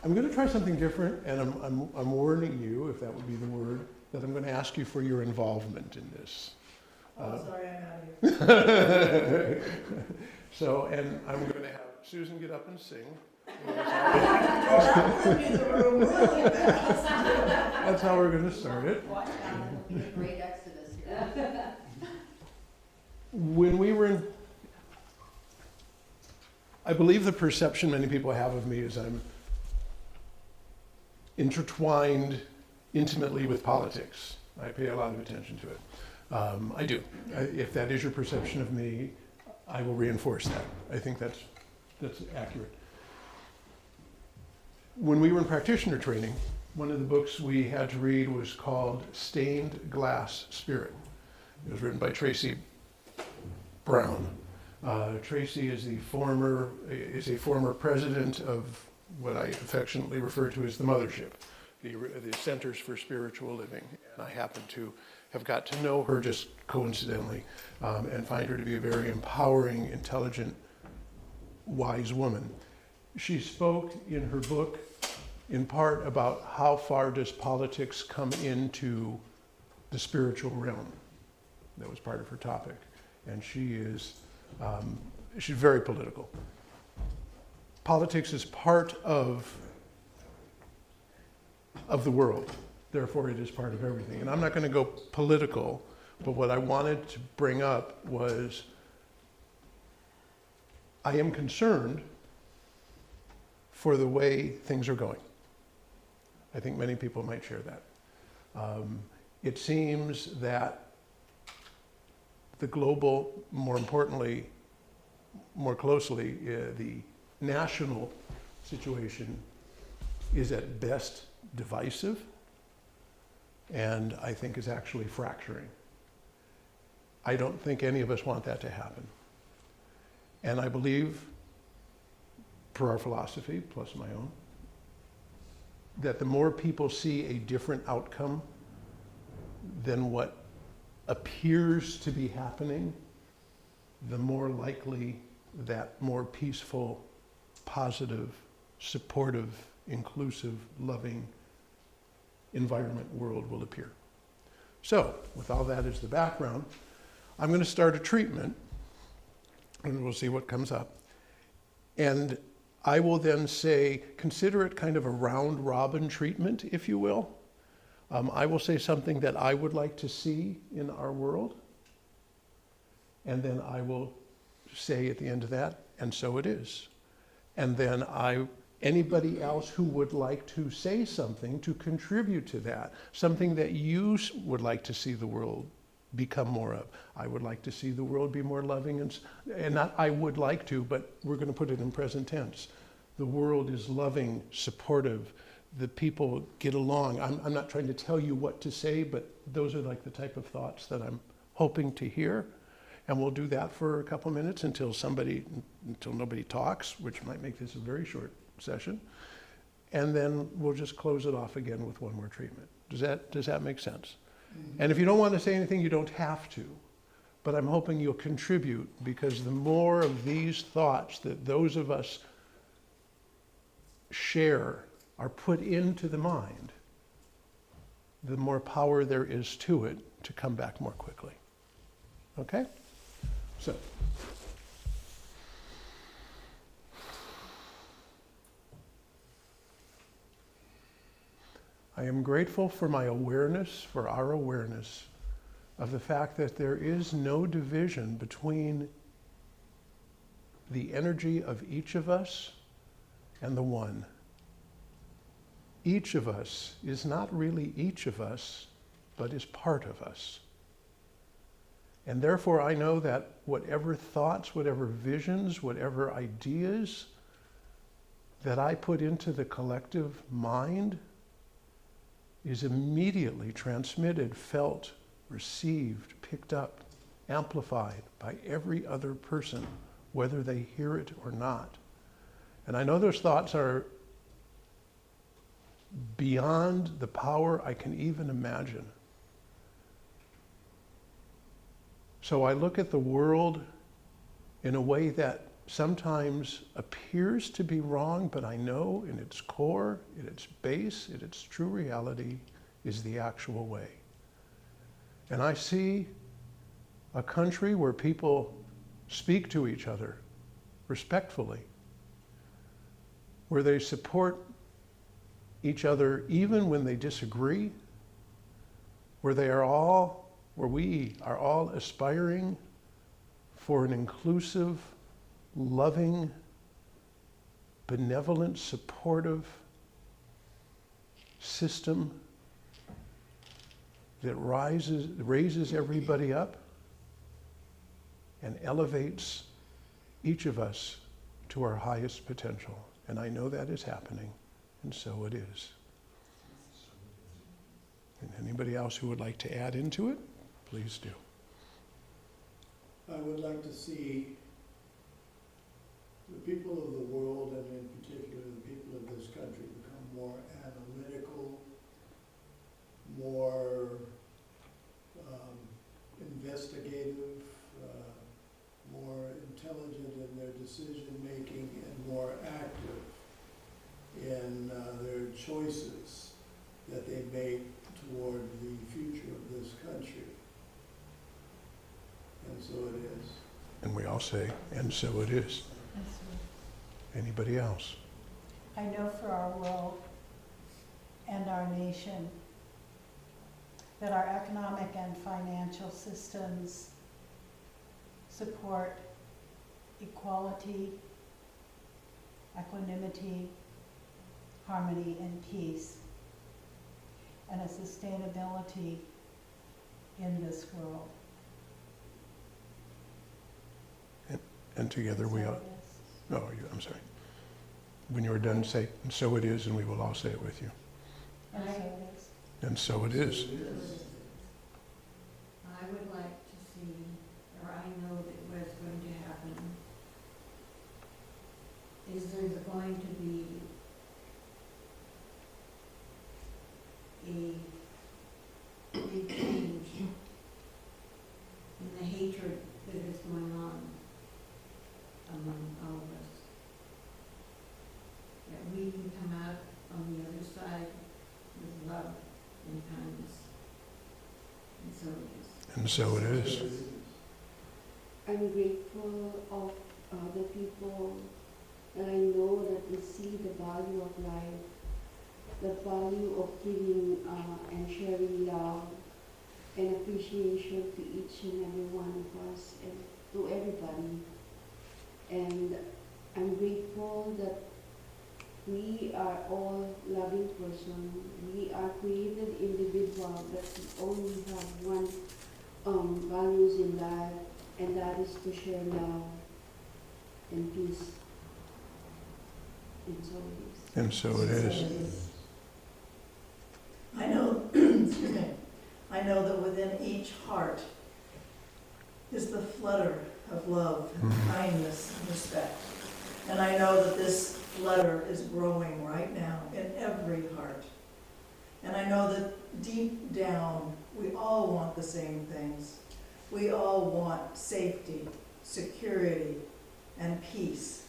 I'm going to try something different, and I'm warning you, if that would be the word, that I'm going to ask you for your involvement in this. Sorry, I'm out here. So, and I'm going to have Susan get up and sing. That's how we're going to start it. Watch out, it'll be a great exodus here. When we were in, I believe the perception many people have of me is I'm intertwined intimately with politics. I pay a lot of attention to it. I do. If that is your perception of me, I will reinforce that. I think that's accurate. When we were in practitioner training, one of the books we had to read was called Stained Glass Spirit. It was written by Tracy Brown. Tracy is a former president of what I affectionately refer to as the Mothership, the Centers for Spiritual Living. And I happen to have got to know her just coincidentally and find her to be a very empowering, intelligent, wise woman. She spoke in her book in part about how far does politics come into the spiritual realm. That was part of her topic. And she's very political. Politics is part of the world. Therefore, it is part of everything. And I'm not going to go political, but what I wanted to bring up was I am concerned for the way things are going. I think many people might share that. It seems that the global, more importantly, more closely, the national situation is at best divisive, and I think is actually fracturing. I don't think any of us want that to happen. And I believe, per our philosophy, plus my own, that the more people see a different outcome than what appears to be happening, the more likely that more peaceful, positive, supportive, inclusive, loving environment world will appear. So, with all that as the background, I'm going to start a treatment, and we'll see what comes up. And I will then say, consider it kind of a round robin treatment, if you will. I will say something that I would like to see in our world, and then I will say at the end of that, and so it is. And then anybody else who would like to say something to contribute to that, something that you would like to see the world become more of. I would like to see the world be more loving, and not I would like to, but we're going to put it in present tense. The world is loving, supportive, the people get along. I'm not trying to tell you what to say, but those are like the type of thoughts that I'm hoping to hear. And we'll do that for a couple minutes until nobody talks, which might make this a very short session. And then we'll just close it off again with one more treatment. Does that make sense? Mm-hmm. And if you don't want to say anything, you don't have to. But I'm hoping you'll contribute, because the more of these thoughts that those of us share are put into the mind, the more power there is to it to come back more quickly. Okay? So, I am grateful for my awareness, for our awareness of the fact that there is no division between the energy of each of us and the one. Each of us is not really each of us, but is part of us. And therefore I know that whatever thoughts, whatever visions, whatever ideas that I put into the collective mind is immediately transmitted, felt, received, picked up, amplified by every other person, whether they hear it or not. And I know those thoughts are beyond the power I can even imagine. So I look at the world in a way that sometimes appears to be wrong, but I know in its core, in its base, in its true reality, is the actual way. And I see a country where people speak to each other respectfully, where they support each other even when they disagree, where we are all aspiring for an inclusive, loving, benevolent, supportive system that raises everybody up and elevates each of us to our highest potential. And I know that is happening, and so it is. And anybody else who would like to add into it, please do. I would like to see the people of the world, and in particular the people of this country, become more analytical, more investigative, more intelligent in their decision-making, and more active in their choices that they make toward the future of this country. And so it is. And we all say, and so it is. Anybody else? I know for our world and our nation that our economic and financial systems support equality, equanimity, harmony, and peace, and a sustainability in this world. And together we are. No, I'm sorry. When you're done, say, and so it is, and we will all say it with you. And so it is. And so it is. I would like to see, or I know that what's going to happen, is there's going to be a big change in the hatred that is going on among all of us. That we can come out on the other side with love and kindness. And so it is. And so it is. I'm grateful of the people that I know that they see the value of life, the value of giving and sharing love and appreciation to each and every one of us and to everybody. And I'm grateful that we are all loving persons. We are created individual, but we only have one values in life, and that is to share love and peace. And so it is. And so it is. I know, excuse me, I know that within each heart is the flutter of love, kindness, and respect. And I know that this flutter is growing right now in every heart. And I know that deep down, we all want the same things. We all want safety, security, and peace.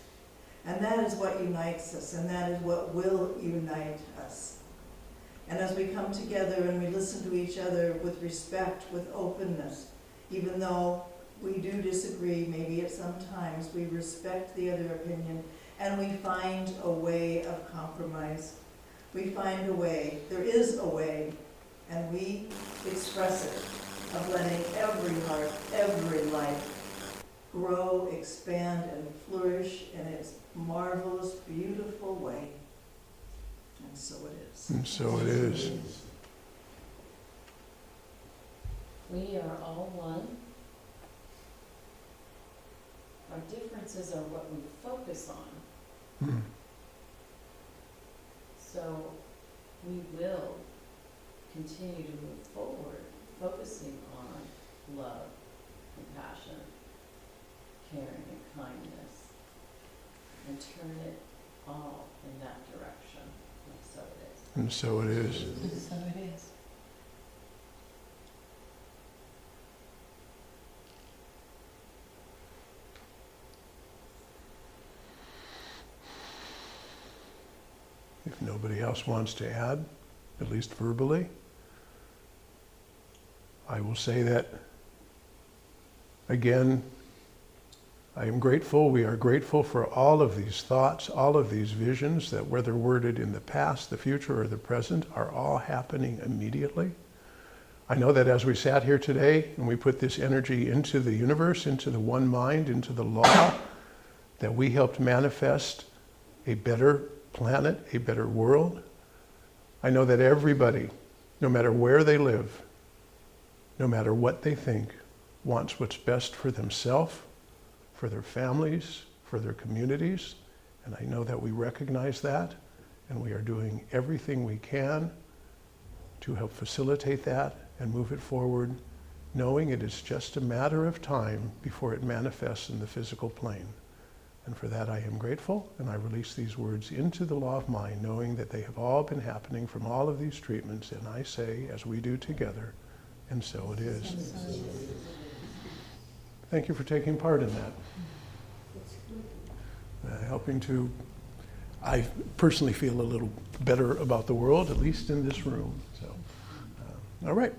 And that is what unites us, and that is what will unite us. And as we come together and we listen to each other with respect, with openness, even though we do disagree, maybe at some times, we respect the other opinion, and we find a way of compromise. We find a way, there is a way, and we express it, of letting every heart, every life grow, expand, and flourish in its marvelous, beautiful way. And so it is. And so it is. We are all one. Our differences are what we focus on. Hmm. So we will continue to move forward, focusing on love, compassion, caring, and kindness, and turn it all in that direction. And so it is. And so it is. And so it is. If nobody else wants to add, at least verbally, I will say that, again, I am grateful, we are grateful for all of these thoughts, all of these visions that, whether worded in the past, the future, or the present, are all happening immediately. I know that as we sat here today and we put this energy into the universe, into the one mind, into the law, that we helped manifest a better planet, a better world. I know that everybody, no matter where they live, no matter what they think, wants what's best for themselves, for their families, for their communities. And I know that we recognize that, and we are doing everything we can to help facilitate that and move it forward, knowing it is just a matter of time before it manifests in the physical plane. And for that I am grateful, and I release these words into the law of mind, knowing that they have all been happening from all of these treatments, and I say, as we do together, and so it is. Thank you for taking part in that. Helping to, I personally feel a little better about the world, at least in this room. So, all right.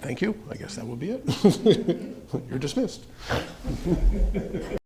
Thank you. I guess that will be it. You're dismissed.